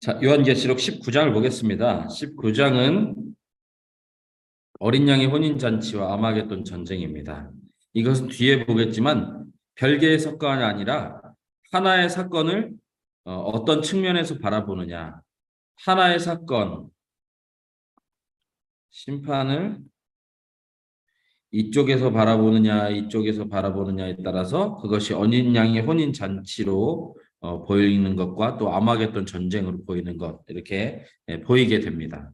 자, 요한계시록 19장을 보겠습니다. 19장은 어린 양의 혼인잔치와 아마겟돈 전쟁입니다. 이것은 뒤에 보겠지만 별개의 사건이 아니라 하나의 사건을 어떤 측면에서 바라보느냐, 하나의 사건, 심판을 이쪽에서 바라보느냐, 이쪽에서 바라보느냐에 따라서 그것이 어린 양의 혼인잔치로 보이는 것과 또 아마겟돈 전쟁으로 보이는 것, 이렇게 보이게 됩니다.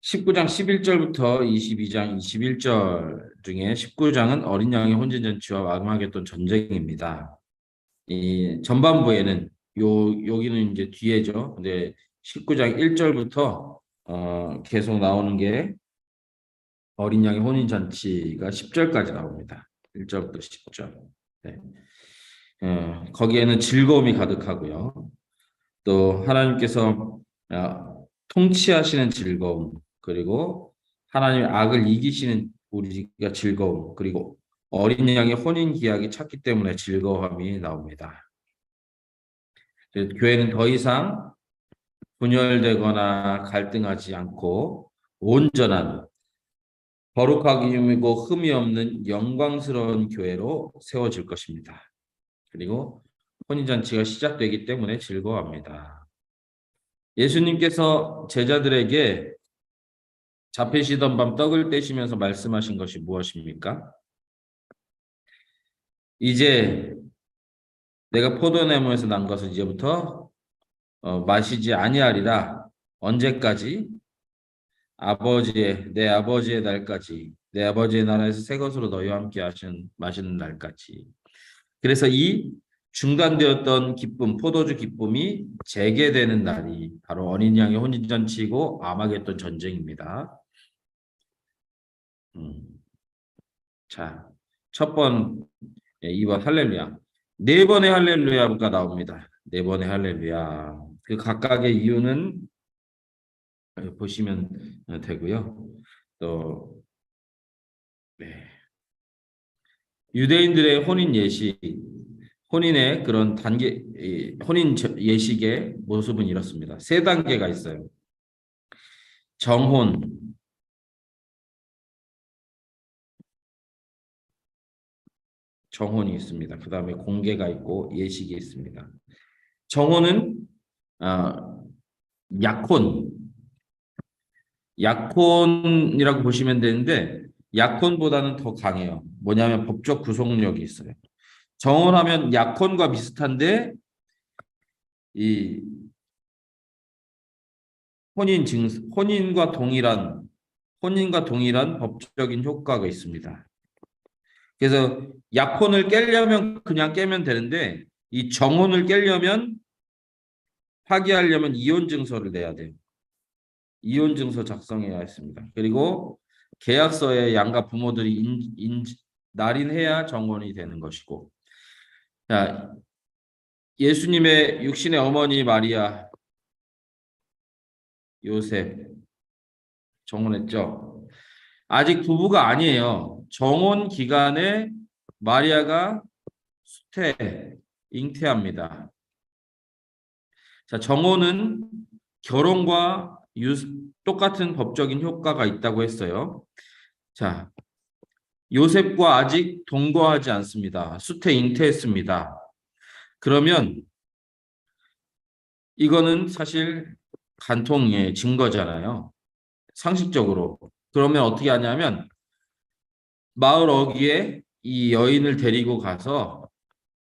19장 11절부터 22장 21절 중에 19장은 어린 양의 혼인잔치와 아마겟돈 전쟁입니다. 이 전반부에는 여기는 이제 뒤에죠. 근데 19장 1절부터 계속 나오는 게 어린 양의 혼인잔치가 10절까지 나옵니다. 1절부터 10절. 네. 거기에는 즐거움이 가득하고요. 또 하나님께서 통치하시는 즐거움, 그리고 하나님의 악을 이기시는 우리가 즐거움, 그리고 어린 양의 혼인 기약이 찼기 때문에 즐거움이 나옵니다. 교회는 더 이상 분열되거나 갈등하지 않고 온전한 거룩하기이고 흠이 없는 영광스러운 교회로 세워질 것입니다. 그리고 혼인잔치가 시작되기 때문에 즐거워합니다. 예수님께서 제자들에게 잡히시던 밤 떡을 떼시면서 말씀하신 것이 무엇입니까? 이제 내가 포도나무에서 난 것을 이제부터 마시지 아니하리라. 언제까지? 내 아버지의 날까지, 내 아버지의 나라에서 새 것으로 너희와 함께 마시는 날까지. 그래서 이 중단되었던 기쁨, 포도주 기쁨이 재개되는 날이 바로 어린 양의 혼인잔치이고 아마겟돈 전쟁입니다. 자, 첫 번, 2번 할렐루야. 네 번의 할렐루야가 나옵니다. 네 번의 할렐루야. 그 각각의 이유는 보시면 되고요. 또 네. 유대인들의 혼인 예식, 혼인의 그런 단계, 혼인 예식의 모습은 이렇습니다. 세 단계가 있어요. 정혼이 있습니다. 그 다음에 공개가 있고 예식이 있습니다. 정혼은 약혼이라고 보시면 되는데 약혼보다는 더 강해요. 뭐냐면 법적 구속력이 있어요. 정혼하면 약혼과 비슷한데 이 혼인과 동일한 법적인 효과가 있습니다. 그래서 약혼을 깨려면 그냥 깨면 되는데 이 정혼을 깨려면 파기하려면 이혼 증서를 내야 돼요. 이혼 증서 작성해야 했습니다. 그리고 계약서에 양가 부모들이 날인해야 정혼이 되는 것이고, 자, 예수님의 육신의 어머니 마리아, 요셉 정혼했죠. 아직 부부가 아니에요. 정혼 기간에 마리아가 잉태합니다. 자, 정혼은 결혼과 똑같은 법적인 효과가 있다고 했어요. 자, 요셉과 아직 동거하지 않습니다. 잉태했습니다. 그러면 이거는 사실 간통의 증거잖아요. 상식적으로. 그러면 어떻게 하냐면 마을 어귀에 이 여인을 데리고 가서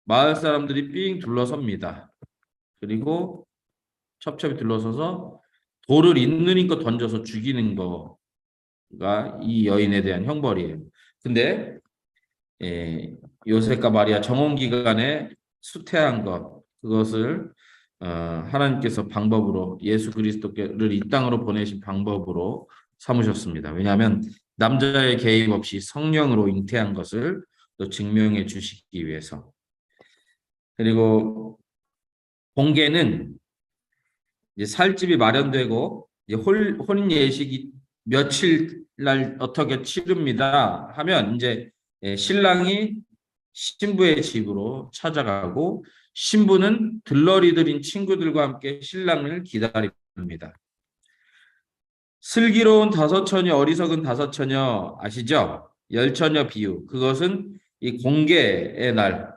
마을 사람들이 삥 둘러섭니다. 그리고 첩첩이 둘러서서 돌을 있는 힘껏 던져서 죽이는 거가 이 여인에 대한 형벌이에요. 근데 요셉과 마리아 정혼 기간에 수태한 그것을 하나님께서 방법으로 예수 그리스도를 이 땅으로 보내신 방법으로 삼으셨습니다. 왜냐하면 남자의 개입 없이 성령으로 잉태한 것을 또 증명해 주시기 위해서. 그리고 공개는 이제 살집이 마련되고 이제 혼인 예식이 며칠 날 어떻게 치릅니다 하면 이제 신랑이 신부의 집으로 찾아가고 신부는 들러리들인 친구들과 함께 신랑을 기다립니다. 슬기로운 다섯 처녀, 어리석은 다섯 처녀 아시죠? 열 처녀 비유. 그것은 이 공개의 날,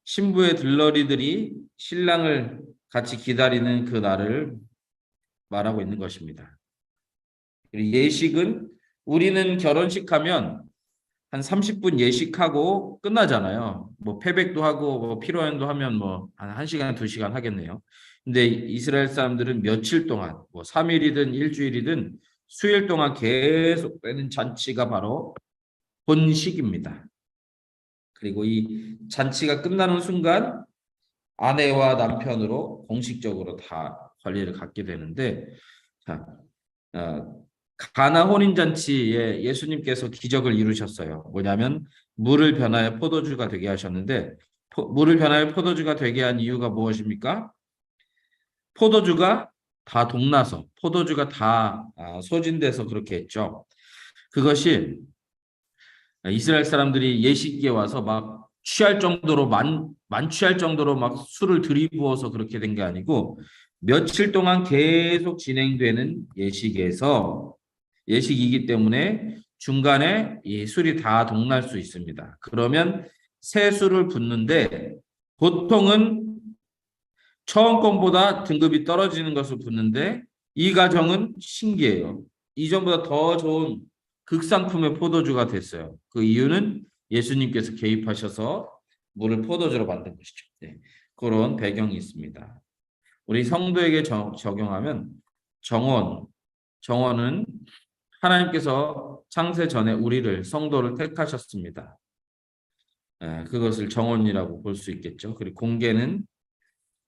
신부의 들러리들이 신랑을 같이 기다리는 그 날을 말하고 있는 것입니다. 예식은 우리는 결혼식 하면 한 30분 예식하고 끝나잖아요. 뭐 패백도 하고 뭐 피로연도 하면 뭐 한 1시간, 2시간 하겠네요. 근데 이스라엘 사람들은 며칠 동안 뭐 3일이든 일주일이든 수일 동안 계속되는 잔치가 바로 혼식입니다. 그리고 이 잔치가 끝나는 순간 아내와 남편으로 공식적으로 다 권리를 갖게 되는데, 자, 가나 혼인잔치에 예수님께서 기적을 이루셨어요. 뭐냐면 물을 변하여 포도주가 되게 하셨는데, 물을 변하여 포도주가 되게 한 이유가 무엇입니까? 포도주가 다 동나서, 포도주가 다 소진돼서 그렇게 했죠. 그것이 이스라엘 사람들이 예식기에 와서 막 취할 정도로 만취할 정도로 막 술을 들이부어서 그렇게 된 게 아니고, 며칠 동안 계속 진행되는 예식이기 때문에 중간에 이 술이 다 동날 수 있습니다. 그러면 새 술을 붓는데, 보통은 처음 건보다 등급이 떨어지는 것을 붓는데, 이 가정은 신기해요. 이전보다 더 좋은 극상품의 포도주가 됐어요. 그 이유는 예수님께서 개입하셔서 물을 포도주로 만든 것이죠. 네. 그런 배경이 있습니다. 우리 성도에게 적용하면 정원은 하나님께서 창세 전에 우리를 성도를 택하셨습니다. 그것을 정원이라고 볼 수 있겠죠. 그리고 공개는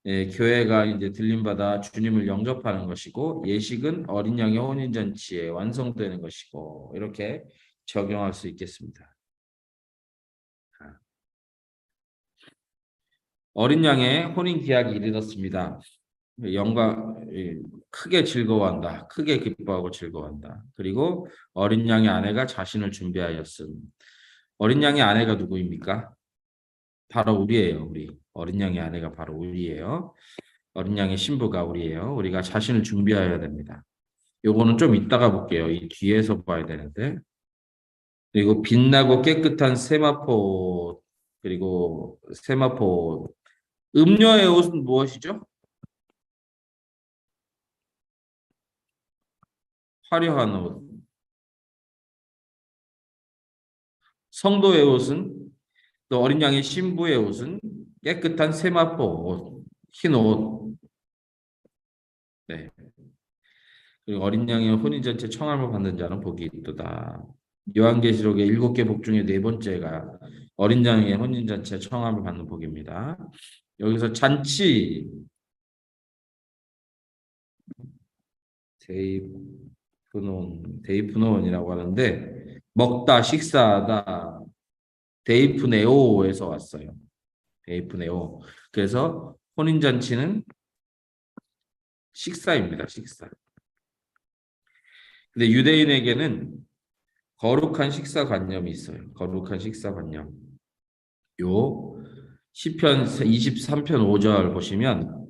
교회가 이제 들림받아 주님을 영접하는 것이고, 예식은 어린 양의 혼인잔치에 완성되는 것이고, 이렇게 적용할 수 있겠습니다. 어린 양의 혼인 기약이 이르렀습니다. 크게 즐거워한다. 크게 기뻐하고 즐거워한다. 그리고 어린 양의 아내가 자신을 준비하였음. 어린 양의 아내가 누구입니까? 바로 우리예요. 우리 어린 양의 아내가 바로 우리예요. 어린 양의 신부가 우리예요. 우리가 자신을 준비해야 됩니다. 요거는 좀 이따가 볼게요. 이 뒤에서 봐야 되는데. 그리고 빛나고 깨끗한 세마포, 그리고 세마포. 음녀의 옷은 무엇이죠? 화려한 옷. 성도의 옷은, 또 어린 양의 신부의 옷은 깨끗한 세마포 옷, 흰 옷. 네. 그리고 어린 양의 혼인잔치 청함을 받는 자는 복이 있도다. 요한계시록의 7개 복 중에 4번째가 어린 양의 혼인잔치에 청함을 받는 복입니다. 여기서 잔치, 데이프논이라고 하는데, 먹다, 식사하다, 데이프네오에서 왔어요. 데이프네오. 그래서 혼인잔치는 식사입니다. 식사. 근데 유대인에게는 거룩한 식사관념이 있어요. 거룩한 식사관념. 요 시편 23편 5절 보시면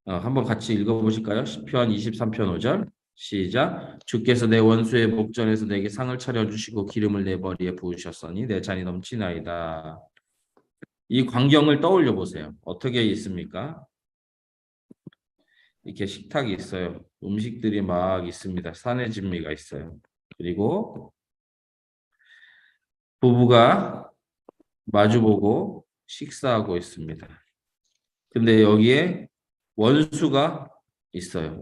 한번 같이 읽어보실까요? 시편 23편 5절 시작. 주께서 내 원수의 목전에서 내게 상을 차려주시고 기름을 내 머리에 부으셨으니 내 잔이 넘치나이다. 이 광경을 떠올려 보세요. 어떻게 있습니까? 이렇게 식탁이 있어요. 음식들이 막 있습니다. 산의 진미가 있어요. 그리고 부부가 마주보고 식사하고 있습니다. 근데 여기에 원수가 있어요.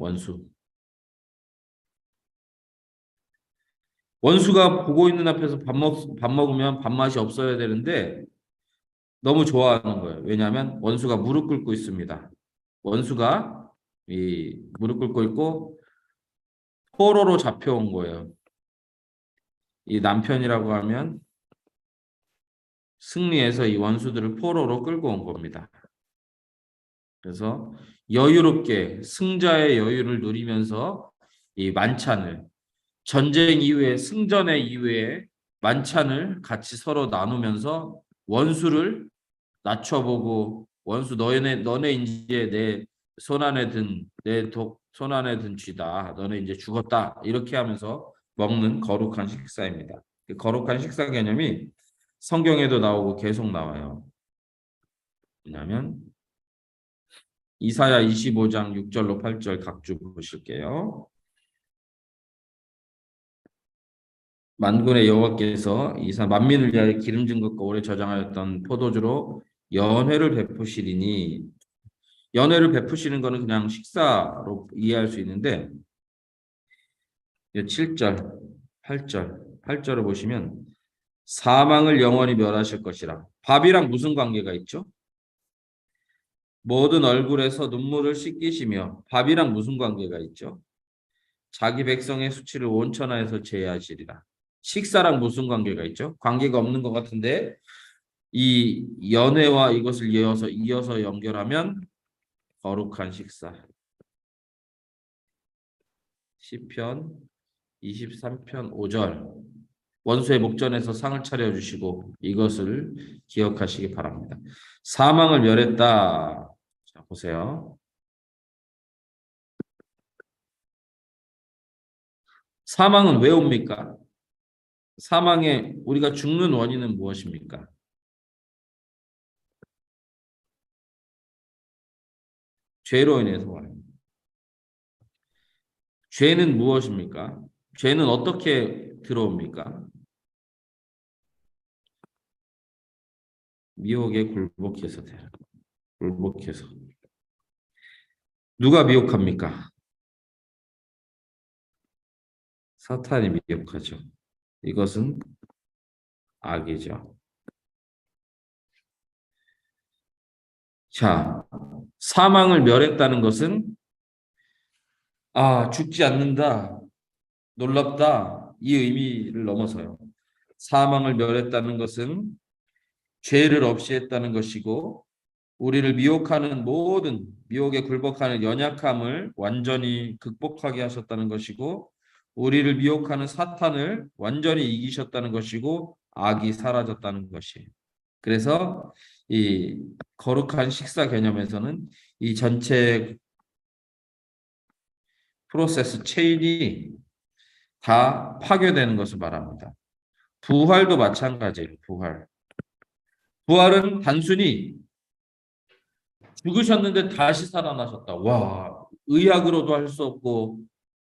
원수가 보고 있는 앞에서 밥 먹으면 밥맛이 없어야 되는데 너무 좋아하는 거예요. 왜냐하면 원수가 무릎 꿇고 있습니다. 원수가 이 무릎 꿇고 있고 포로로 잡혀온 거예요. 이 남편이라고 하면 승리해서 이 원수들을 포로로 끌고 온 겁니다. 그래서 여유롭게 승자의 여유를 누리면서 이 만찬을, 전쟁 이후에 승전의 이후에 만찬을 같이 서로 나누면서 원수를 낮춰보고 원수 너네 이제 내 손 안에 든 쥐다. 너네 이제 죽었다. 이렇게 하면서 먹는 거룩한 식사입니다. 그 거룩한 식사 개념이 성경에도 나오고 계속 나와요. 왜냐하면 이사야 25장 6절로 8절 각주 보실게요. 만군의 여호와께서 이사 만민을 위하여 기름진 것과 오래 저장하였던 포도주로 연회를 베푸시리니, 연회를 베푸시는 것은 그냥 식사로 이해할 수 있는데 7절, 8절을 보시면 사망을 영원히 멸하실 것이라. 밥이랑 무슨 관계가 있죠? 모든 얼굴에서 눈물을 씻기시며, 밥이랑 무슨 관계가 있죠? 자기 백성의 수치를 온천하에서 제하시리라. 식사랑 무슨 관계가 있죠? 관계가 없는 것 같은데 이 연회와 이것을 이어서 연결하면 거룩한 식사. 시편 23편 5절. 원수의 목전에서 상을 차려주시고 이것을 기억하시기 바랍니다. 사망을 멸했다. 자, 보세요. 사망은 왜 옵니까? 사망에 우리가 죽는 원인은 무엇입니까? 죄로 인해서 와요. 죄는 무엇입니까? 죄는 어떻게 들어옵니까? 미혹에 굴복해서 돼요. 굴복해서. 누가 미혹합니까? 사탄이 미혹하죠. 이것은 악이죠. 자, 사망을 멸했다는 것은 죽지 않는다, 놀랍다, 이 의미를 넘어서요. 사망을 멸했다는 것은 죄를 없이 했다는 것이고 우리를 미혹하는 모든 미혹에 굴복하는 연약함을 완전히 극복하게 하셨다는 것이고 우리를 미혹하는 사탄을 완전히 이기셨다는 것이고 악이 사라졌다는 것이에요. 그래서 이 거룩한 식사 개념에서는 이 전체 프로세스 체인이 다 파괴되는 것을 말합니다. 부활도 마찬가지예요. 부활은 단순히 죽으셨는데 다시 살아나셨다. 와, 의학으로도 할 수 없고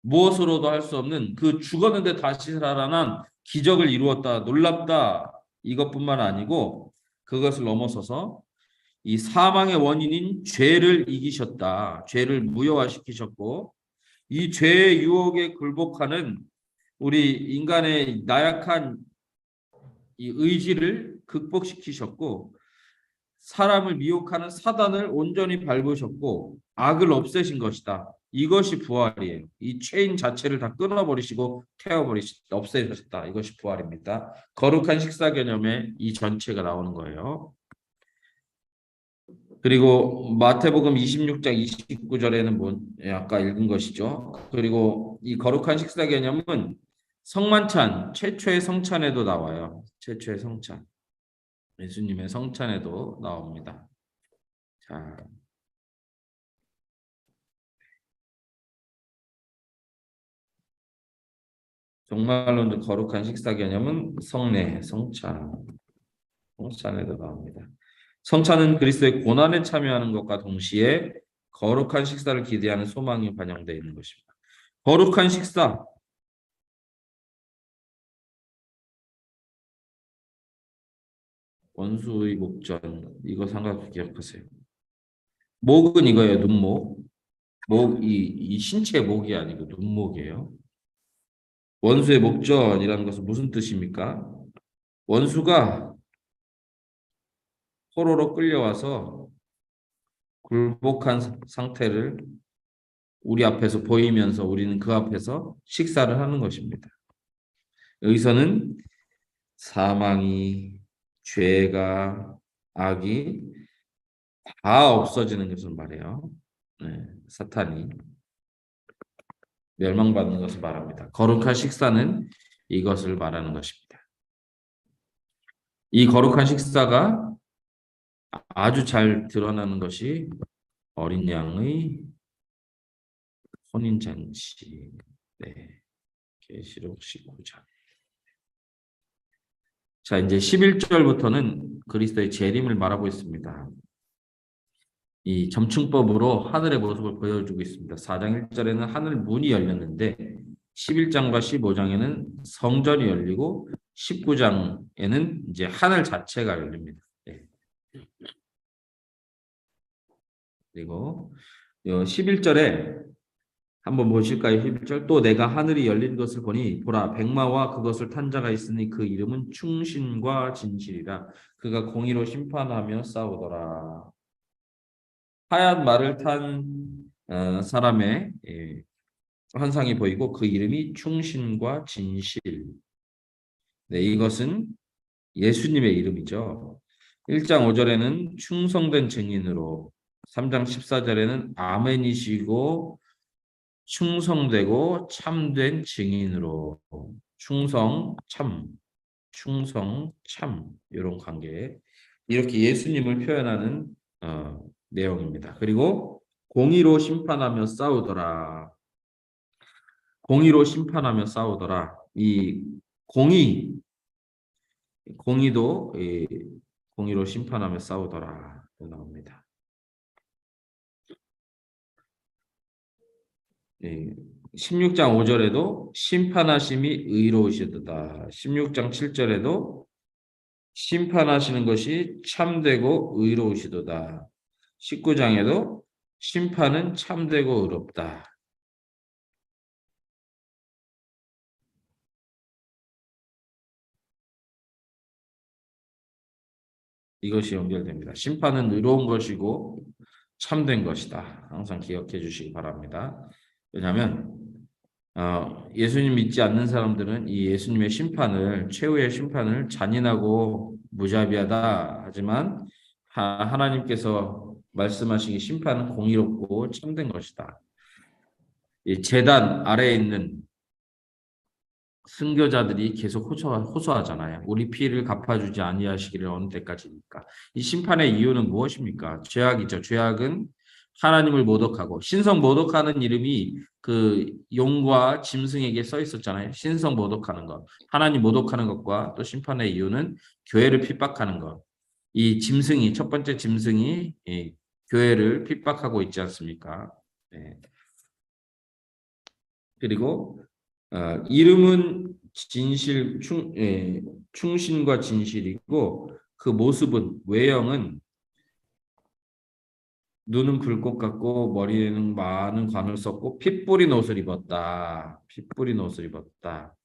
무엇으로도 할 수 없는 그 죽었는데 다시 살아난 기적을 이루었다. 놀랍다. 이것뿐만 아니고 그것을 넘어서서 이 사망의 원인인 죄를 이기셨다. 죄를 무효화시키셨고 이 죄의 유혹에 굴복하는 우리 인간의 나약한 이 의지를 극복시키셨고 사람을 미혹하는 사단을 온전히 밟으셨고 악을 없애신 것이다. 이것이 부활이에요. 이 체인 자체를 다 끊어버리시고 없애셨다. 이것이 부활입니다. 거룩한 식사 개념에 이 전체가 나오는 거예요. 그리고 마태복음 26장 29절에는 아까 읽은 것이죠. 그리고 이 거룩한 식사 개념은 성만찬, 최초의 성찬에도 나와요. 최초의 성찬. 예수님의 성찬에도 나옵니다. 자, 정말로 거룩한 식사 개념은 성례, 성찬에도 나옵니다. 성찬은 그리스도의 고난에 참여하는 것과 동시에 거룩한 식사를 기대하는 소망이 반영되어 있는 것입니다. 거룩한 식사, 원수의 목전, 이거 기억하세요. 목은 이거예요, 눈목. 이 신체 목이 아니고 눈목이에요. 원수의 목전이라는 것은 무슨 뜻입니까? 원수가 포로로 끌려와서 굴복한 상태를 우리 앞에서 보이면서 우리는 그 앞에서 식사를 하는 것입니다. 여기서는 사망이, 죄가, 악이 다 없어지는 것을 말해요. 네, 사탄이 멸망받는 것을 말합니다. 거룩한 식사는 이것을 말하는 것입니다. 이 거룩한 식사가 아주 잘 드러나는 것이 어린 양의 혼인잔치. 네, 계시록 19장. 자, 이제 11절부터는 그리스도의 재림을 말하고 있습니다. 이 점층법으로 하늘의 모습을 보여주고 있습니다. 4장 1절에는 하늘 문이 열렸는데 11장과 15장에는 성전이 열리고 19장에는 이제 하늘 자체가 열립니다. 네. 그리고 11절에 한번 보실까요? 11절. 또 내가 하늘이 열린 것을 보니 보라 백마와 그것을 탄 자가 있으니 그 이름은 충신과 진실이라. 그가 공의로 심판하며 싸우더라. 하얀 말을 탄 사람의 환상이 보이고 그 이름이 충신과 진실. 네, 이것은 예수님의 이름이죠. 1장 5절에는 충성된 증인으로, 3장 14절에는 아멘이시고 충성되고 참된 증인으로, 충성, 참, 충성, 참 이런 관계, 이렇게 예수님을 표현하는 내용입니다. 그리고 공의로 심판하며 싸우더라. 공의로 심판하며 싸우더라. 이 공의도 공의로 심판하며 싸우더라 나옵니다. 16장 5절에도 심판하심이 의로우시도다. 16장 7절에도 심판하시는 것이 참되고 의로우시도다. 19장에도 심판은 참되고 의롭다. 이것이 연결됩니다. 심판은 의로운 것이고 참된 것이다. 항상 기억해 주시기 바랍니다. 왜냐하면 예수님 믿지 않는 사람들은 이 예수님의 심판을, 최후의 심판을 잔인하고 무자비하다 하지만 하나님께서 말씀하시기 심판은 공의롭고 참된 것이다. 이 제단 아래에 있는 순교자들이 계속 호소하잖아요. 우리 피를 갚아주지 아니하시기를 어느 때까지입니까? 이 심판의 이유는 무엇입니까? 죄악이죠. 죄악은 하나님을 모독하고, 신성 모독하는 이름이 그 용과 짐승에게 써 있었잖아요. 신성 모독하는 것, 하나님 모독하는 것과 또 심판의 이유는 교회를 핍박하는 것. 이 짐승이, 첫 번째 짐승이 교회를 핍박하고 있지 않습니까? 네. 그리고 이름은 충신과 진실이고 그 모습은, 외형은 눈은 불꽃 같고 머리에는 많은 관을 썼고 피 뿌린 옷을 입었다. 피 뿌린 옷을 입었다.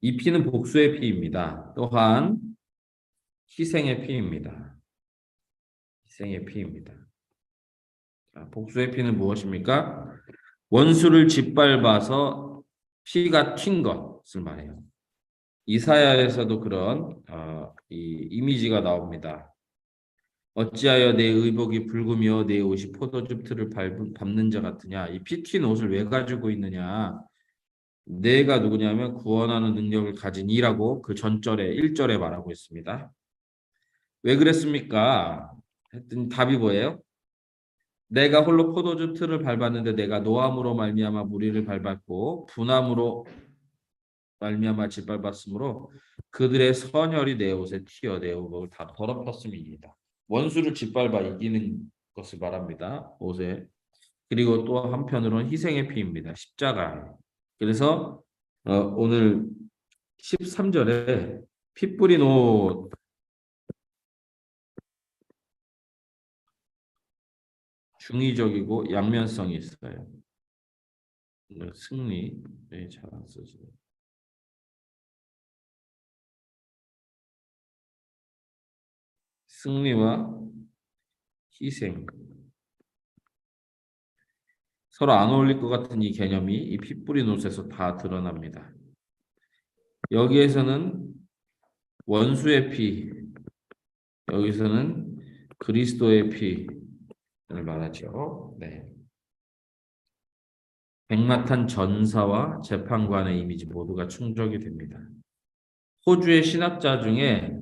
이 피는 복수의 피입니다. 또한 희생의 피입니다. 희생의 피입니다. 자, 복수의 피는 무엇입니까? 원수를 짓밟아서 피가 튄 것을 말해요. 이사야에서도 그런 이 이미지가 나옵니다. 어찌하여 내 의복이 붉으며 내 옷이 포도즙 틀을 밟는 자 같으냐. 이 피 튄 옷을 왜 가지고 있느냐. 내가 누구냐면 구원하는 능력을 가진 이라고 그 전절에 1절에 말하고 있습니다. 왜 그랬습니까? 했더니 답이 뭐예요? 내가 홀로 포도즙 틀을 밟았는데 내가 노함으로 말미암아 무리를 밟았고 분함으로 말미암아 짓밟았으므로 그들의 선혈이 내 옷에 튀어 내 의복을 다 더럽혔음이니이다. 원수를 짓밟아 이기는 것을 말합니다. 옷에. 그리고 또 한편으로는 희생의 피입니다. 십자가. 그래서 오늘 13절에 피 뿌린 옷, 중의적이고 양면성이 있어요. 승리, 네, 잘 안 써지네. 승리와 희생. 서로 안 어울릴 것 같은 이 개념이 이 피 뿌린 옷에서 다 드러납니다. 여기에서는 원수의 피, 여기서는 그리스도의 피를 말하죠. 네. 백마탄 전사와 재판관의 이미지 모두가 충족이 됩니다. 호주의 신학자 중에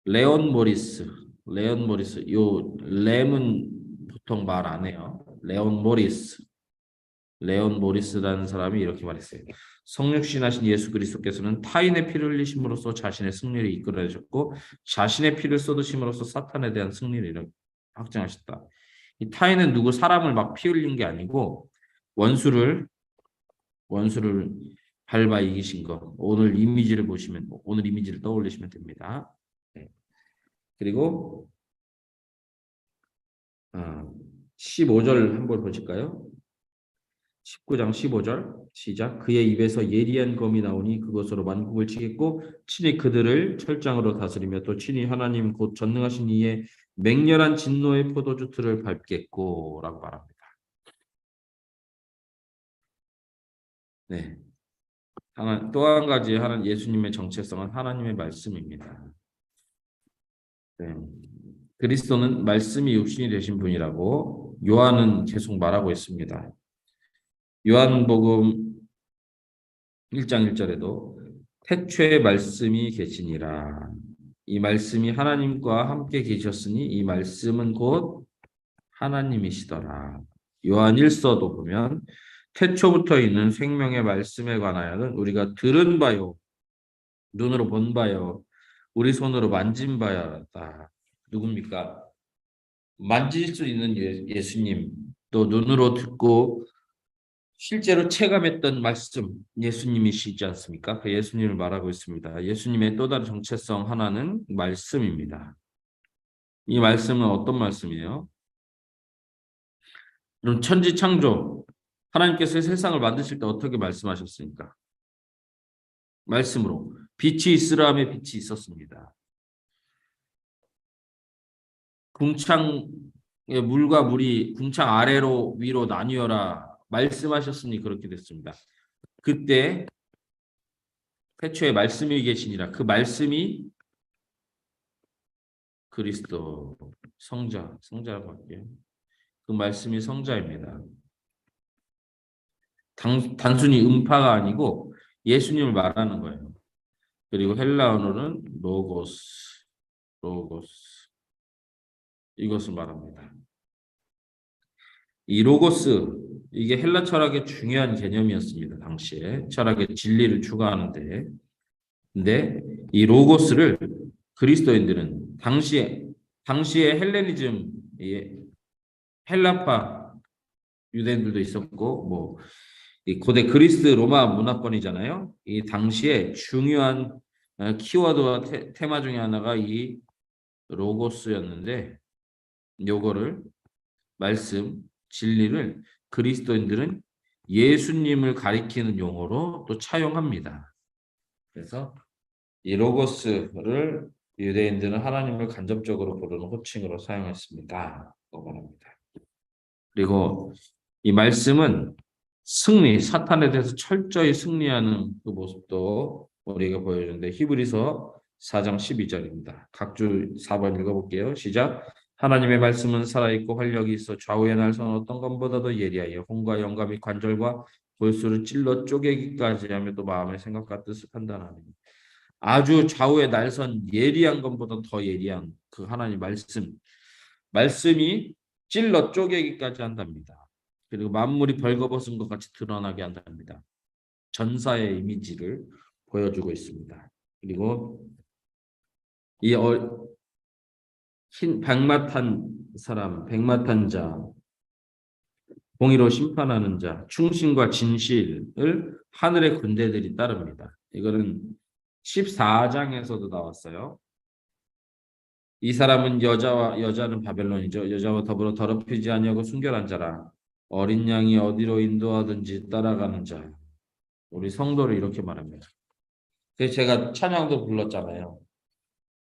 레온 모리스, 레온 모리스. 요 램은 보통 말 안 해요. 레온 모리스. 레온 모리스라는 사람이 이렇게 말했어요. 성육신하신 예수 그리스도께서는 타인의 피를 흘리심으로써 자신의 승리를 이끌어내셨고 자신의 피를 쏟으심으로써 사탄에 대한 승리를 확정하셨다. 이 타인은 누구 사람을 막 피 흘린 게 아니고 원수를 밟아 이기신 거. 오늘 이미지를 떠올리시면 됩니다. 네. 그리고 15절 한번 보실까요? 19장 15절 시작. 그의 입에서 예리한 검이 나오니 그것으로 만국을 치겠고 친히 그들을 철장으로 다스리며 또 친히 하나님 곧 전능하신 이의 맹렬한 진노의 포도주 틀을 밟겠고 라고 말합니다. 네. 또 한 가지 예수님의 정체성은 하나님의 말씀입니다. 네. 그리스도는 말씀이 육신이 되신 분이라고 요한은 계속 말하고 있습니다. 요한복음 1장 1절에도 태초에 말씀이 계시니라. 이 말씀이 하나님과 함께 계셨으니 이 말씀은 곧 하나님이시더라. 요한 1서도 보면 태초부터 있는 생명의 말씀에 관하여는 우리가 들은 바요, 눈으로 본 바요, 우리 손으로 만진 바였다. 누굽니까? 만질 수 있는 예수님, 또 눈으로 듣고 실제로 체감했던 말씀, 예수님이시지 않습니까? 그 예수님을 말하고 있습니다. 예수님의 또 다른 정체성 하나는 말씀입니다. 이 말씀은 어떤 말씀이에요? 그럼 천지창조, 하나님께서 세상을 만드실 때 어떻게 말씀하셨습니까? 말씀으로. 빛이 있으라 함에 빛이 있었습니다. 궁창 물과 물이 궁창 아래로 위로 나뉘어라 말씀하셨으니 그렇게 됐습니다. 그때 태초에 말씀이 계시니라. 그 말씀이 그리스도 성자라고 할게요. 그 말씀이 성자입니다. 단순히 음파가 아니고 예수님을 말하는 거예요. 그리고 헬라 언어는 로고스 이것을 말합니다. 이 로고스 이게 헬라 철학의 중요한 개념이었습니다. 당시에 철학의 진리를 추구하는데, 근데 이 로고스를 그리스도인들은 당시에 헬레니즘, 헬라파 유대인들도 있었고, 뭐 이 고대 그리스 로마 문화권이잖아요. 이 당시에 중요한 키워드와 테마 중에 하나가 이 로고스였는데, 요거를 말씀, 진리를 그리스도인들은 예수님을 가리키는 용어로 또 차용합니다. 그래서 이 로고스를 유대인들은 하나님을 간접적으로 부르는 호칭으로 사용했습니다. 말합니다. 그리고 이 말씀은 사탄에 대해서 철저히 승리하는 그 모습도 우리에게 보여주는데 히브리서 4장 12절입니다. 각주 4번 읽어볼게요. 시작. 하나님의 말씀은 살아있고 활력이 있어 좌우의 날선 어떤 것보다도 예리하여 혼과 영감이 관절과 골수를 찔러 쪼개기까지 하며 또 마음의 생각과 뜻을 판단하니 아주 좌우의 날선 예리한 것보다 더 예리한 그 하나님 말씀이 찔러 쪼개기까지 한답니다. 그리고 만물이 벌거벗은 것 같이 드러나게 한답니다. 전사의 이미지를 보여주고 있습니다. 그리고 이 흰 백마탄 사람, 백마탄 자, 공의로 심판하는 자, 충신과 진실을 하늘의 군대들이 따릅니다. 이거는 14장에서도 나왔어요. 이 사람은 여자는 바벨론이죠. 여자와 더불어 더럽히지 아니하고 순결한 자라. 어린 양이 어디로 인도하든지 따라가는 자. 우리 성도를 이렇게 말합니다. 그래서 제가 찬양도 불렀잖아요.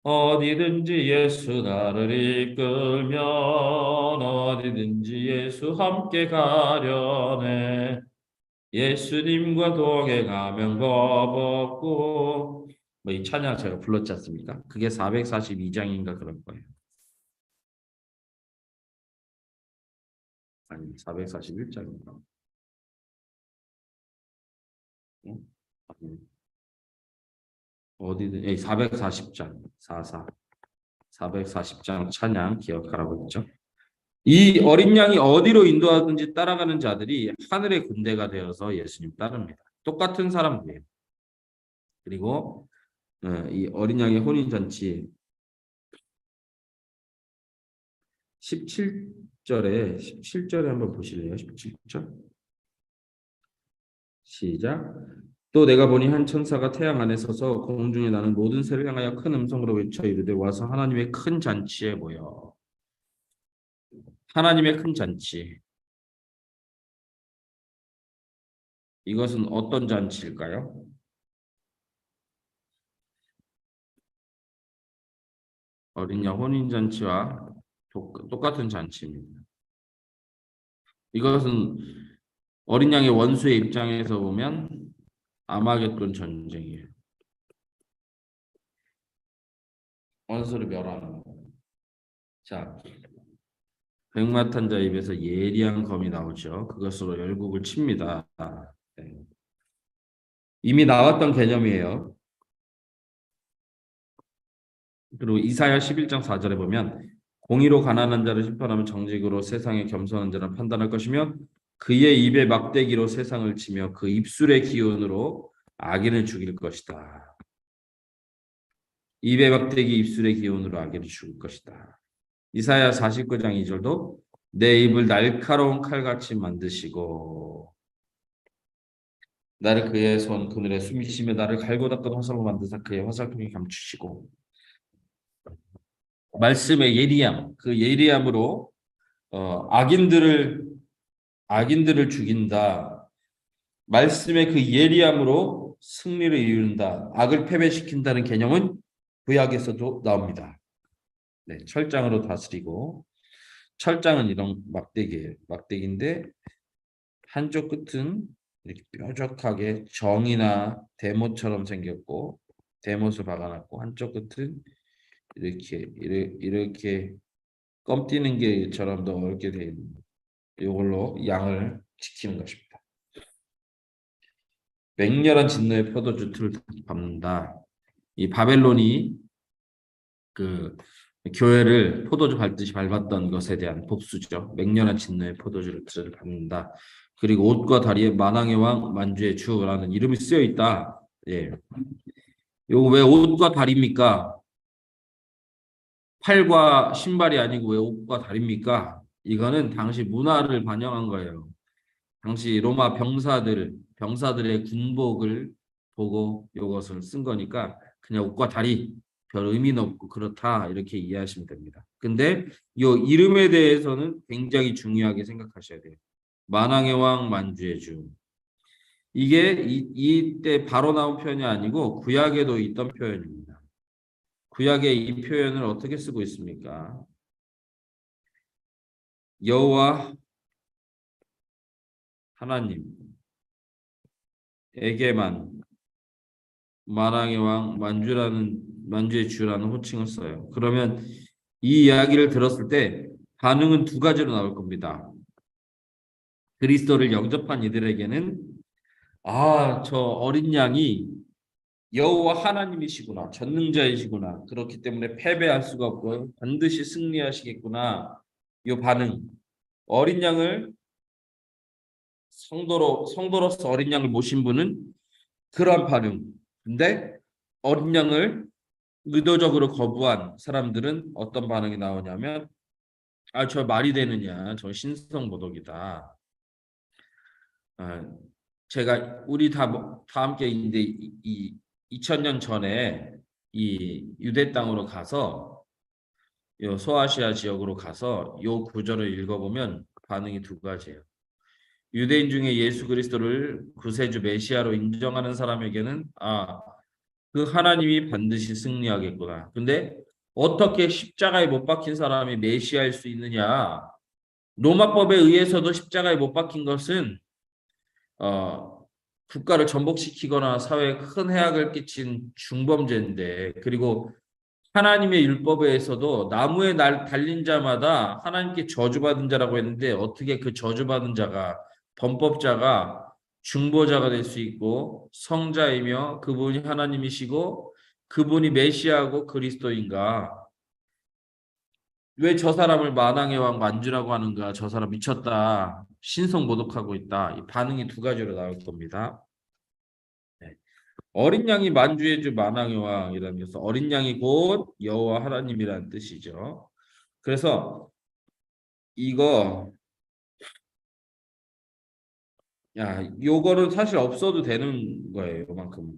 어디든지 예수 나를 이끌면 어디든지 예수 함께 가려네. 예수님과 동행하면 겁없고 뭐 이 찬양 제가 불렀지 않습니까? 그게 442장인가 그럴 거예요. 아니 441장인가? 응? 아니, 어디든 440장 44 440장 찬양 기억하라고 했죠. 이 어린 양이 어디로 인도하든지 따라가는 자들이 하늘의 군대가 되어서 예수님 따릅니다. 똑같은 사람들이에요. 그리고 이 어린 양의 혼인잔치 17절에 한번 보실래요? 17절 시작. 또 내가 보니 한 천사가 태양 안에 서서 공중에 나는 모든 새를 향하여 큰 음성으로 외쳐 이르되 와서 하나님의 큰 잔치에 모여. 하나님의 큰 잔치. 이것은 어떤 잔치일까요? 어린 양 혼인 잔치와 똑같은 잔치입니다. 이것은 어린 양의 원수의 입장에서 보면 아마겟돈 전쟁이에요. 원수를 멸하는 거. 자, 백마탄자 입에서 예리한 검이 나오죠. 그것으로 열국을 칩니다. 네. 이미 나왔던 개념이에요. 그리고 이사야 11장 4절에 보면 공의로 가난한 자를 심판하면 정직으로 세상에 겸손한 자를 판단할 것이며 그의 입에 막대기로 세상을 치며 그 입술의 기운으로 악인을 죽일 것이다. 입에 막대기 입술의 기운으로 악인을 죽일 것이다. 이사야 49장 2절도 내 입을 날카로운 칼같이 만드시고 나를 그의 손 그늘에 숨기시며 나를 갈고 닦은 화살로 만드사 그의 화살통에 감추시고 말씀의 예리함 그 예리함으로 악인들을 죽인다. 말씀의 그 예리함으로 승리를 이룬다. 악을 패배시킨다는 개념은 구약에서도 나옵니다. 네, 철장으로 다스리고 철장은 이런 막대기예요. 막대기인데 한쪽 끝은 이렇게 뾰족하게 정이나 대못처럼 생겼고 대못을 박아놨고 한쪽 끝은 이렇게 껌 뛰는 게처럼 넓게 되어 있는 이걸로 양을 지키는 것입니다. 맹렬한 진노의 포도주 틀을 밟는다. 이 바벨론이 그 교회를 포도주 밟듯이 밟았던 것에 대한 복수죠. 맹렬한 진노의 포도주를 틀을 밟는다. 그리고 옷과 다리에 만왕의 왕 만주의 주라는 이름이 쓰여 있다. 예. 요거 왜 옷과 다리입니까? 팔과 신발이 아니고 왜 옷과 다리입니까? 이거는 당시 문화를 반영한 거예요. 당시 로마 병사들의 군복을 보고 이것을 쓴 거니까 그냥 옷과 다리 별 의미는 없고 그렇다 이렇게 이해하시면 됩니다. 근데 이 이름에 대해서는 굉장히 중요하게 생각하셔야 돼요. 만왕의 왕 만주의 주. 이게 이때 바로 나온 표현이 아니고 구약에도 있던 표현입니다. 구약에 이 표현을 어떻게 쓰고 있습니까? 여호와 하나님에게만 만왕의 왕 만주의 주라는 호칭을 써요. 그러면 이 이야기를 들었을 때 반응은 두 가지로 나올 겁니다. 그리스도를 영접한 이들에게는 저 어린 양이 여호와 하나님이시구나, 전능자이시구나. 그렇기 때문에 패배할 수가 없고 반드시 승리하시겠구나. 이 반응. 어린 양을 성도로서 어린 양을 모신 분은 그러한 반응. 근데 어린 양을 의도적으로 거부한 사람들은 어떤 반응이 나오냐면 저 말이 되느냐, 저 신성모독이다. 제가 우리 다 함께 이제 이 2000년 전에 이 유대 땅으로 가서 요 소아시아 지역으로 가서 요 구절을 읽어보면 반응이 두 가지예요. 유대인 중에 예수 그리스도를 구세주 메시아로 인정하는 사람에게는 그 하나님이 반드시 승리하겠구나. 근데 어떻게 십자가에 못 박힌 사람이 메시아일 수 있느냐? 로마법에 의해서도 십자가에 못 박힌 것은 국가를 전복시키거나 사회에 큰 해악을 끼친 중범죄인데, 그리고 하나님의 율법에 의해서도 나무에 달린 자마다 하나님께 저주받은 자라고 했는데 어떻게 그 저주받은 자가 범법자가 중보자가 될 수 있고 성자이며 그분이 하나님이시고 그분이 메시아고 그리스도인가? 왜 저 사람을 만왕의 왕 만주라고 하는가? 저 사람 미쳤다. 신성 모독하고 있다. 이 반응이 두 가지로 나올 겁니다. 네. 어린 양이 만주의 주 만왕의 왕이라는 것은 어린 양이 곧 여호와 하나님이라는 뜻이죠. 그래서 이거 요거는 사실 없어도 되는 거예요. 요만큼.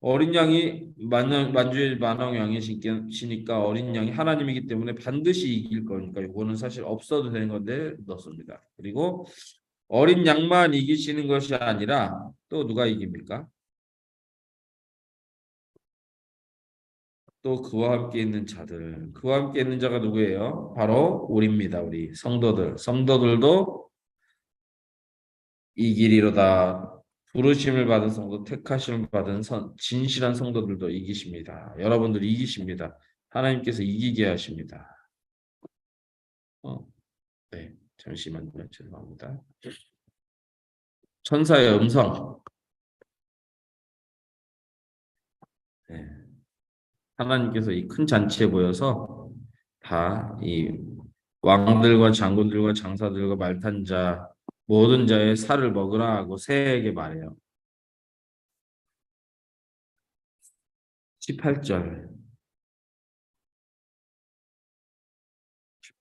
어린 양이 만주의 만왕의 왕이시니까 어린 양이 하나님이기 때문에 반드시 이길 거니까 요거는 사실 없어도 되는 건데 넣습니다. 그리고 어린 양만 이기시는 것이 아니라 또 누가 이깁니까? 또 그와 함께 있는 자들. 그와 함께 있는 자가 누구예요? 바로 우리입니다. 우리 성도들. 성도들도 이기리로다. 부르심을 받은 성도, 택하심을 받은 진실한 성도들도 이기십니다. 여러분들 이기십니다. 하나님께서 이기게 하십니다. 네, 잠시만요. 죄송합니다. 천사의 음성. 네, 하나님께서 이 큰 잔치에 모여서 다 이 왕들과 장군들과 장사들과 말탄 자 모든 자의 살을 먹으라 하고 새에게 말해요. 18절.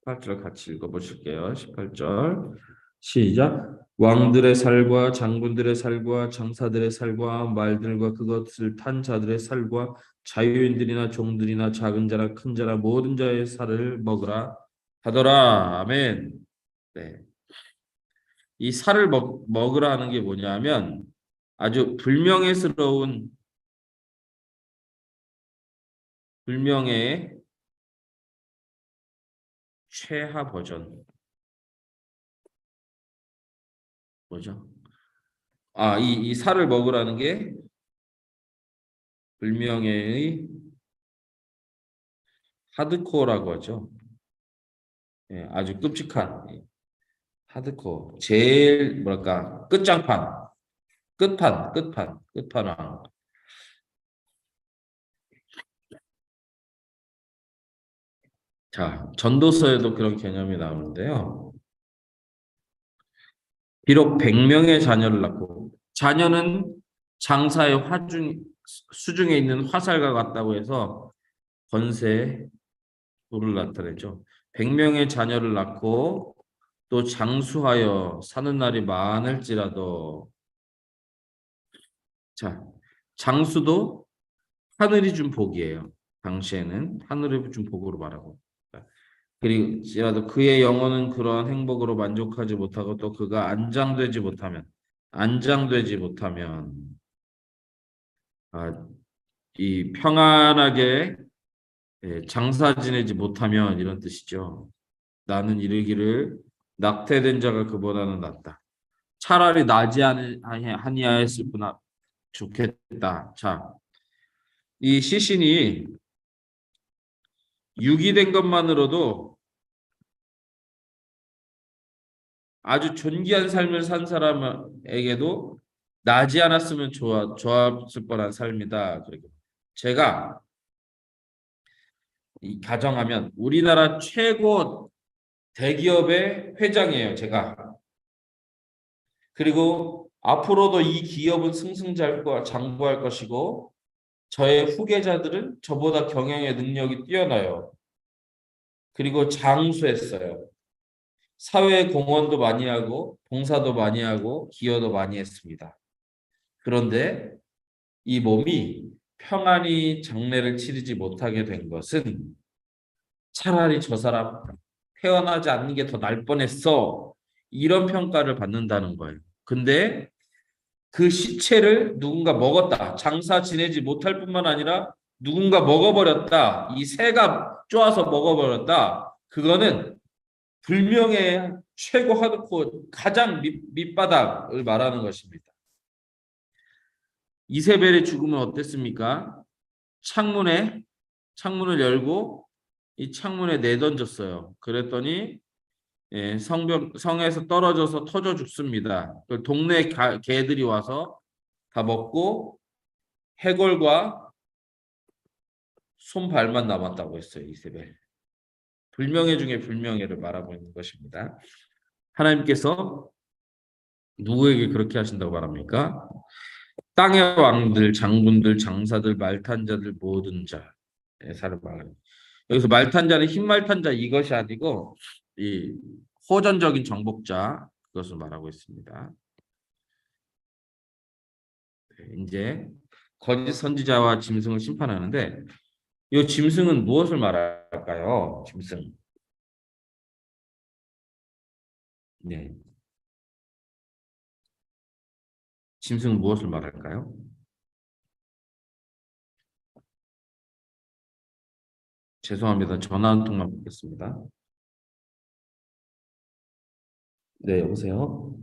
18절 같이 읽어보실게요. 18절 시작. 왕들의 살과 장군들의 살과 장사들의 살과 말들과 그것을 탄 자들의 살과 자유인들이나 종들이나 작은 자나 큰 자나 모든 자의 살을 먹으라 하더라. 아멘. 네. 이 살을 먹으라 하는 게 뭐냐면 아주 불명예의 최하 버전. 뭐죠? 이 살을 먹으라는 게 불명예의 하드코어라고 하죠. 예, 아주 끔찍한 하드코어. 제일 뭐랄까 끝장판, 끝판왕. 자, 전도서에도 그런 개념이 나오는데요. 비록 100명의 자녀를 낳고 자녀는 장사의 수중에 있는 화살과 같다고 해서 권세의 도를 나타내죠. 100명의 자녀를 낳고 또 장수하여 사는 날이 많을지라도 자, 장수도 하늘이 준 복이에요. 당시에는 하늘이 준 복으로 말하고 그리고 그의 영혼은 그러한 행복으로 만족하지 못하고 또 그가 안장되지 못하면 아, 이 평안하게 장사 지내지 못하면 이런 뜻이죠. 나는 이르기를 낙태된 자가 그보다는 낫다. 차라리 나지 아니하였을 뿐 좋겠다. 자, 이 시신이 유기된 것만으로도 아주 존귀한 삶을 산 사람에게도 나지 않았으면 좋았을 뻔한 삶이다. 그리고 제가 이 가정하면 우리나라 최고 대기업의 회장이에요. 제가. 그리고 앞으로도 이 기업은 승승장구할 것이고 저의 후계자들은 저보다 경영의 능력이 뛰어나요. 그리고 장수했어요. 사회 공헌도 많이 하고 봉사도 많이 하고 기여도 많이 했습니다. 그런데 이 몸이 평안히 장례를 치르지 못하게 된 것은 차라리 저 사람 태어나지 않는 게 더 날 뻔했어. 이런 평가를 받는다는 거예요. 근데 그 시체를 누군가 먹었다. 장사 지내지 못할 뿐만 아니라 누군가 먹어버렸다. 이 새가 쪼아서 먹어버렸다. 그거는 불명예 최고 하드코어 가장 밑바닥을 말하는 것입니다. 이세벨의 죽음은 어땠습니까? 창문을 열고 이 창문에 내던졌어요. 그랬더니 성에서 떨어져서 터져 죽습니다. 동네 개들이 와서 다 먹고 해골과 손발만 남았다고 했어요. 이세벨. 불명예 중에 불명예를 말하고 있는 것입니다. 하나님께서 누구에게 그렇게 하신다고 말합니까? 땅의 왕들, 장군들, 장사들, 말탄자들 모든 자의 사를 말합니다. 여기서 말탄자는 흰말탄자 이것이 아니고 이 호전적인 정복자 그것을 말하고 있습니다. 이제 거짓 선지자와 짐승을 심판하는데 이 짐승은 무엇을 말할까요? 짐승. 네. 짐승은 무엇을 말할까요? 죄송합니다. 전화 한 통만 받겠습니다. 네, 여보세요?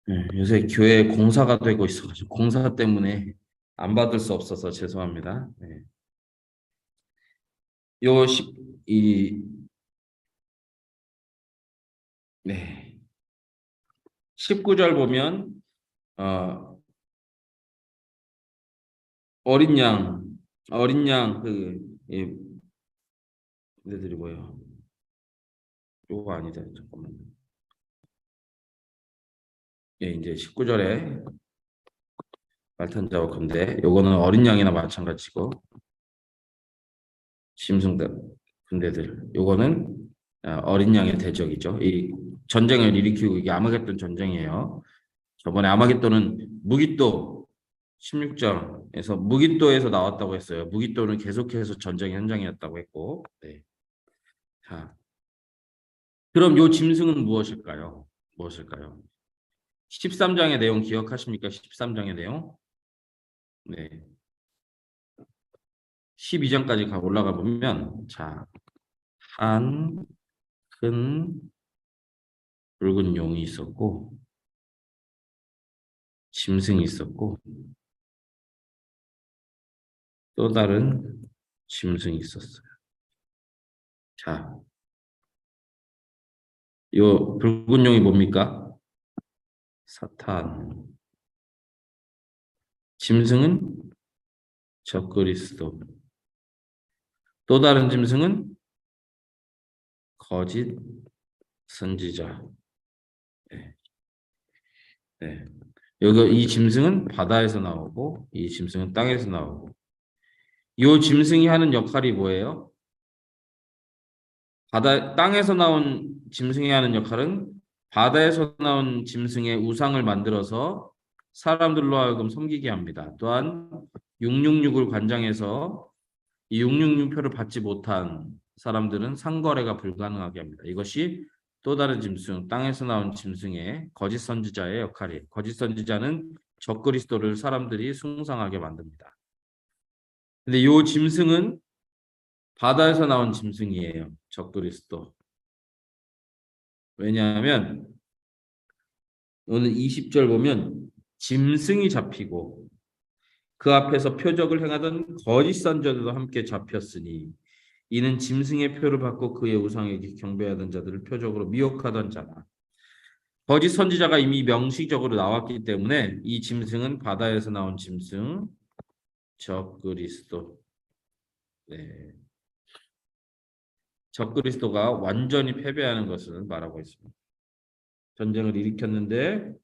네, 요새 교회 공사가 되고 있어가지고 공사 때문에 안 받을 수 없어서 죄송합니다. 네. 요 10, 이, 네. 19절 보면 어린 양, 어린 양 얘들이 뭐예요? 요거 아니다. 잠깐만. 예, 이제 19절에 말탄자와 근데 요거는 어린 양이나 마찬가지고 짐승들 군대들 요거는 어린 양의 대적이죠. 이 전쟁을 일으키고 이게 아마겟돈 전쟁이에요. 저번에 아마겟돈은 무기또 16장에서 무기또에서 나왔다고 했어요. 무기또는 계속해서 전쟁 현장이었다고 했고, 네. 자, 그럼 요 짐승은 무엇일까요? 무엇일까요? 13장의 내용 기억하십니까? 13장의 내용? 네. 12장까지 올라가 보면, 자, 한 큰 붉은 용이 있었고, 짐승이 있었고, 또 다른 짐승이 있었어요. 자, 요 붉은 용이 뭡니까? 사탄. 짐승은 적그리스도. 또 다른 짐승은 거짓 선지자. 네. 네. 여기 이 짐승은 바다에서 나오고 이 짐승은 땅에서 나오고 이 짐승이 하는 역할이 뭐예요? 땅에서 나온 짐승이 하는 역할은 바다에서 나온 짐승의 우상을 만들어서 사람들로 하여금 섬기게 합니다. 또한 666을 관장해서 이 666표를 받지 못한 사람들은 상거래가 불가능하게 합니다. 이것이 또 다른 짐승, 땅에서 나온 짐승의 거짓 선지자의 역할이에요. 거짓 선지자는 적그리스도를 사람들이 숭상하게 만듭니다. 근데 이 짐승은 바다에서 나온 짐승이에요. 적그리스도. 왜냐하면 오늘 20절 보면 짐승이 잡히고 그 앞에서 표적을 행하던 거짓 선지자도 함께 잡혔으니 이는 짐승의 표를 받고 그의 우상에게 경배하던 자들을 표적으로 미혹하던 자다. 거짓 선지자가 이미 명시적으로 나왔기 때문에 이 짐승은 바다에서 나온 짐승, 적그리스도. 네. 적그리스도가 완전히 패배하는 것을 말하고 있습니다. 전쟁을 일으켰는데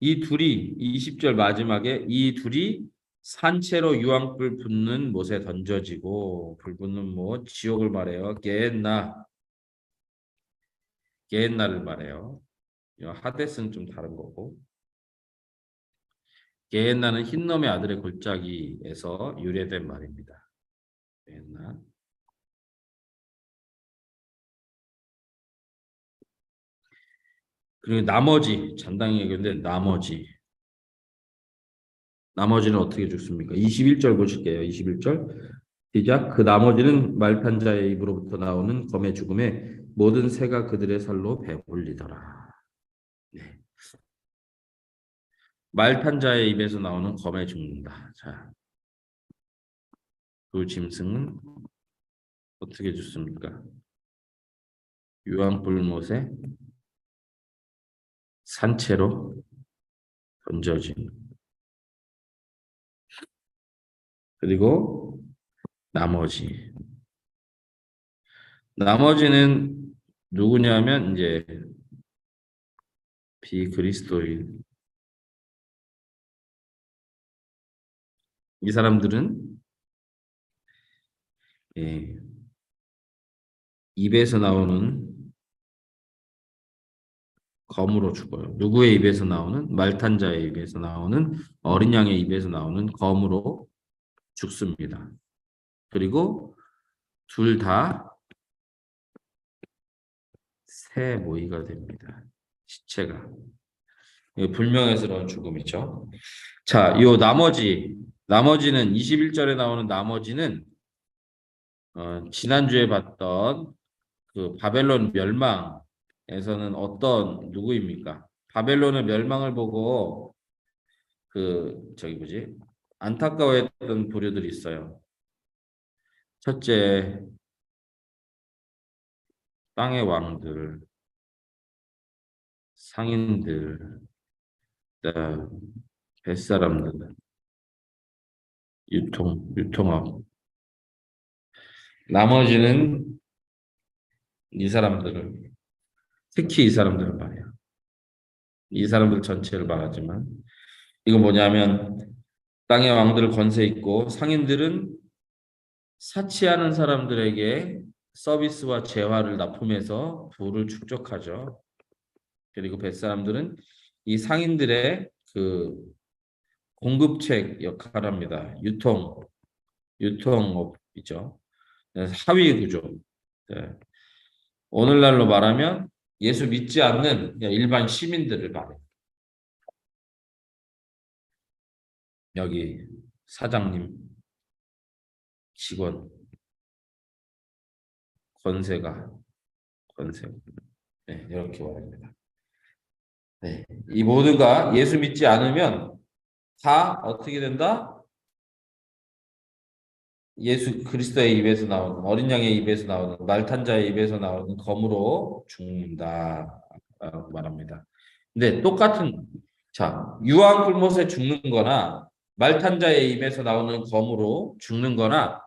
이 둘이 20절 마지막에 이 둘이 산채로 유황불 붙는 못에 던져지고 불 붙는 못 지옥을 말해요. 게헨나를 말해요. 하데스는 좀 다른 거고 게헨나는 흰놈의 아들의 골짜기에서 유래된 말입니다. 게헨나. 그리고 나머지 잔당이 얘기했는데 나머지는 어떻게 죽습니까? 21절 보실게요. 21절 시작. 그 나머지는 말탄 자의 입으로부터 나오는 검의 죽음에 모든 새가 그들의 살로 배불리더라. 네. 말탄 자의 입에서 나오는 검에 죽는다. 자, 그 짐승은 어떻게 죽습니까? 유황불못에 산채로 던져진. 그리고 나머지는 누구냐면 이제 비그리스도인. 이 사람들은 예, 입에서 나오는 검으로 죽어요. 누구의 입에서 나오는? 말탄자의 입에서 나오는 어린 양의 입에서 나오는 검으로 죽습니다. 그리고 둘 다 새 모이가 됩니다. 시체가. 불명예스러운 죽음이죠. 자, 요 나머지는 21절에 나오는 나머지는 지난주에 봤던 그 바벨론 멸망에서는 어떤 누구입니까? 바벨론의 멸망을 보고 그 저기 뭐지? 안타까워했던 부류들이 있어요. 첫째, 땅의 왕들, 상인들, 뱃사람들, 유통업. 나머지는 이 사람들을 특히 이 사람들을 말해요. 이 사람들 전체를 말하지만 이거 뭐냐면 땅의 왕들 권세 있고 상인들은 사치하는 사람들에게 서비스와 재화를 납품해서 부를 축적하죠. 그리고 뱃사람들은 이 상인들의 그 공급책 역할을 합니다. 유통업이죠. 하위 구조. 네. 오늘날로 말하면 예수 믿지 않는 일반 시민들을 말해요. 여기 사장님, 직원, 권세. 네, 이렇게 말합니다. 네, 이 모두가 예수 믿지 않으면 다 어떻게 된다? 예수 그리스도의 입에서 나오는 어린 양의 입에서 나오는 말탄 자의 입에서 나오는 검으로 죽는다 말합니다. 근데 똑같은 자 유황 불못에 죽는 거나 말탄 자의 입에서 나오는 검으로 죽는 거나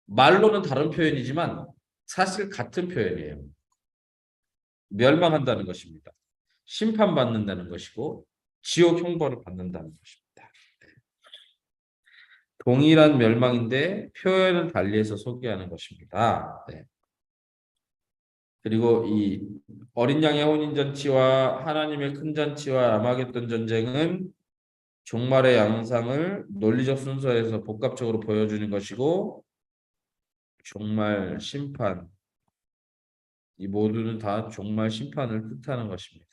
말로는 다른 표현이지만 사실 같은 표현이에요. 멸망한다는 것입니다. 심판받는다는 것이고 지옥 형벌을 받는다는 것입니다. 동일한 멸망인데 표현을 달리해서 소개하는 것입니다. 네. 그리고 이 어린 양의 혼인 잔치와 하나님의 큰 잔치와 아마겟돈 전쟁은 종말의 양상을 논리적 순서에서 복합적으로 보여주는 것이고 종말 심판 이 모두는 다 종말 심판을 뜻하는 것입니다.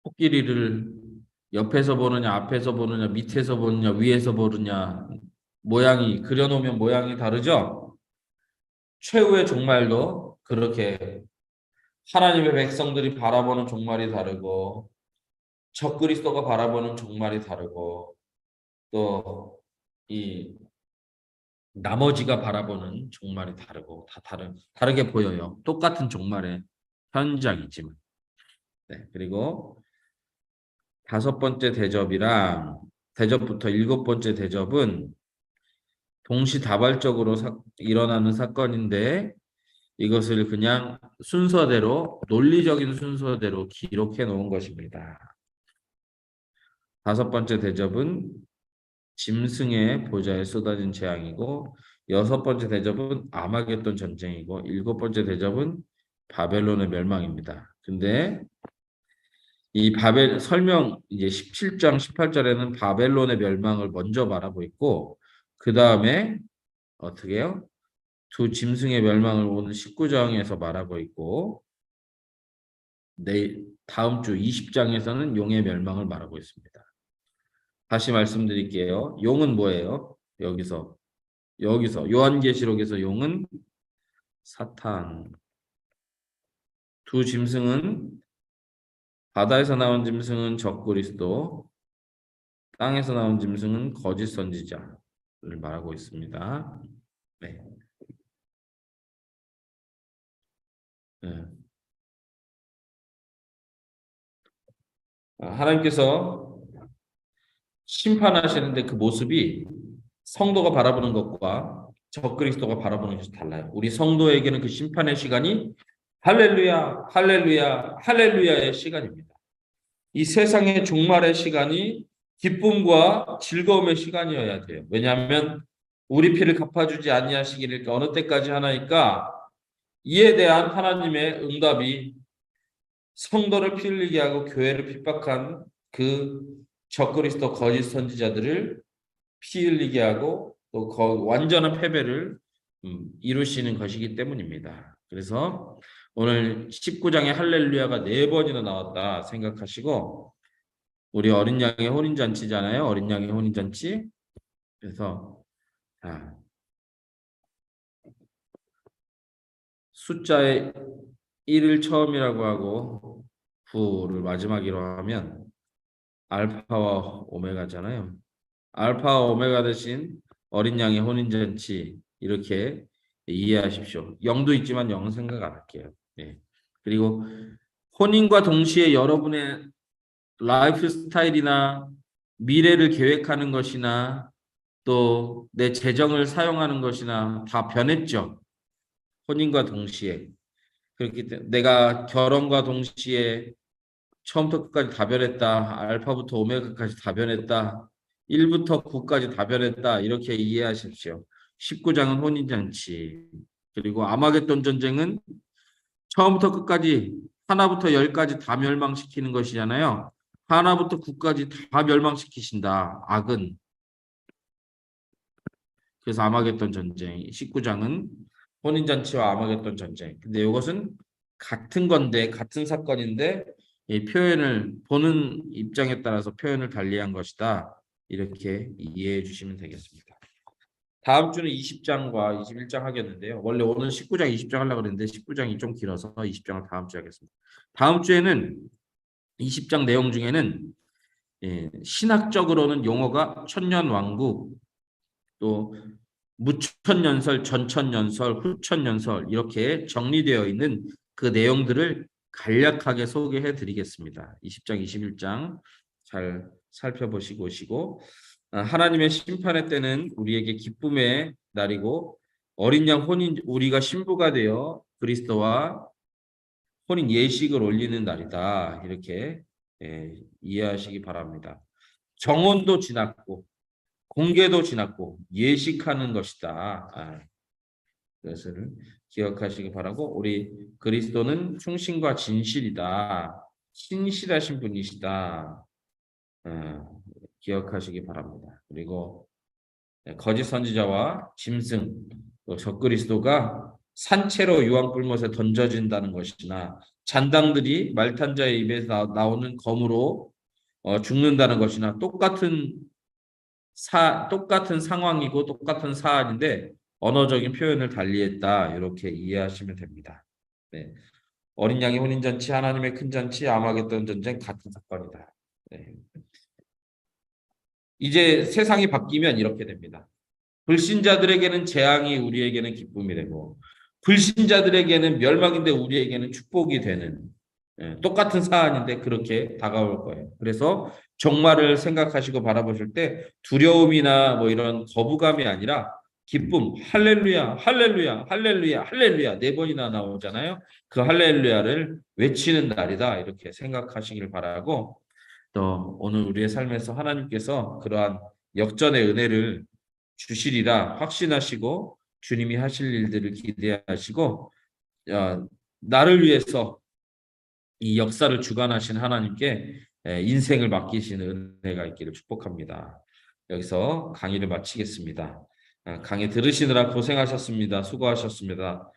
코끼리를 옆에서 보느냐, 앞에서 보느냐, 밑에서 보느냐, 위에서 보느냐 모양이 그려놓으면 모양이 다르죠? 최후의 종말도 그렇게 하나님의 백성들이 바라보는 종말이 다르고 적그리스도가 바라보는 종말이 다르고 또 이 나머지가 바라보는 종말이 다르고 다 다르게 보여요. 똑같은 종말의 현장이지만. 네, 그리고 다섯 번째 대접이랑 대접부터 일곱 번째 대접은 동시다발적으로 일어나는 사건인데 이것을 그냥 순서대로 논리적인 순서대로 기록해 놓은 것입니다. 다섯 번째 대접은 짐승의 보좌에 쏟아진 재앙이고 여섯 번째 대접은 아마겟돈 전쟁이고 일곱 번째 대접은 바벨론의 멸망입니다. 근데 이 바벨 설명 이제 17장 18절에는 바벨론의 멸망을 먼저 말하고 있고 그 다음에 어떻게 해요? 두 짐승의 멸망을 오늘 19장에서 말하고 있고 다음 주 20장에서는 용의 멸망을 말하고 있습니다. 다시 말씀드릴게요. 용은 뭐예요? 여기서 요한계시록에서 용은 사탄. 두 짐승은 바다에서 나온 짐승은 적그리스도, 땅에서 나온 짐승은 거짓 선지자를 말하고 있습니다. 네. 네. 하나님께서 심판하시는데 그 모습이 성도가 바라보는 것과 적그리스도가 바라보는 것이 달라요. 우리 성도에게는 그 심판의 시간이 할렐루야, 할렐루야, 할렐루야의 시간입니다. 이 세상의 종말의 시간이 기쁨과 즐거움의 시간이어야 돼요. 왜냐하면 우리 피를 갚아주지 아니하시기를 어느 때까지 하나이까 이에 대한 하나님의 응답이 성도를 피 흘리게 하고 교회를 핍박한 그 적그리스도 거짓 선지자들을 피 흘리게 하고 또 완전한 패배를 이루시는 것이기 때문입니다. 그래서 오늘 19장에 할렐루야가 4번이나 나왔다 생각하시고 우리 어린 양의 혼인잔치잖아요. 어린 양의 혼인잔치. 그래서 숫자의 1을 처음이라고 하고 9를 마지막이라고 하면 알파와 오메가잖아요. 알파와 오메가 대신 어린 양의 혼인잔치 이렇게 이해하십시오. 0도 있지만 0 생각 안 할게요. 네. 그리고 혼인과 동시에 여러분의 라이프 스타일이나 미래를 계획하는 것이나 또 내 재정을 사용하는 것이나 다 변했죠. 혼인과 동시에. 그렇기 때문에 내가 결혼과 동시에 처음부터 끝까지 다 변했다. 알파부터 오메가까지 다 변했다. 1부터 9까지 다 변했다. 이렇게 이해하십시오. 19장은 혼인잔치. 그리고 아마겟돈 전쟁은 처음부터 끝까지 하나부터 열까지 다 멸망시키는 것이잖아요. 하나부터 9까지 다 멸망시키신다. 악은. 그래서 아마겟돈 전쟁. 19장은 혼인잔치와 아마겟돈 전쟁. 근데 이것은 같은 건데 같은 사건인데 이 표현을 보는 입장에 따라서 표현을 달리한 것이다. 이렇게 이해해 주시면 되겠습니다. 다음 주는 20장과 21장 하겠는데요. 원래 오늘 19장, 20장 하려고 했는데 19장이 좀 길어서 20장을 다음 주에 하겠습니다. 다음 주에는 20장 내용 중에는 신학적으로는 용어가 천년왕국, 또 무천년설, 전천년설, 후천년설 이렇게 정리되어 있는 그 내용들을 간략하게 소개해 드리겠습니다. 20장, 21장 잘 살펴보시고 오시고 하나님의 심판의 때는 우리에게 기쁨의 날이고 어린 양 혼인 우리가 신부가 되어 그리스도와 혼인 예식을 올리는 날이다. 이렇게 이해하시기 바랍니다. 정혼도 지났고 공개도 지났고 예식하는 것이다. 그것을 기억하시기 바라고 우리 그리스도는 충신과 진실이다. 신실하신 분이시다. 기억하시기 바랍니다. 그리고 거짓 선지자와 짐승, 또 적그리스도가 산채로 유황불못에 던져진다는 것이나 잔당들이 말탄자의 입에서 나오는 검으로 죽는다는 것이나 똑같은 상황이고 똑같은 사안인데 언어적인 표현을 달리했다. 이렇게 이해하시면 됩니다. 네. 어린 양의 혼인잔치, 하나님의 큰 잔치, 아마겟돈 전쟁 같은 사건이다. 네. 이제 세상이 바뀌면 이렇게 됩니다. 불신자들에게는 재앙이 우리에게는 기쁨이 되고 불신자들에게는 멸망인데 우리에게는 축복이 되는 똑같은 사안인데 그렇게 다가올 거예요. 그래서 종말을 생각하시고 바라보실 때 두려움이나 뭐 이런 거부감이 아니라 기쁨, 할렐루야, 할렐루야, 할렐루야, 할렐루야 네 번이나 나오잖아요. 그 할렐루야를 외치는 날이다 이렇게 생각하시길 바라고 또 오늘 우리의 삶에서 하나님께서 그러한 역전의 은혜를 주시리라 확신하시고 주님이 하실 일들을 기대하시고 나를 위해서 이 역사를 주관하신 하나님께 인생을 맡기시는 은혜가 있기를 축복합니다. 여기서 강의를 마치겠습니다. 강의 들으시느라 고생하셨습니다. 수고하셨습니다.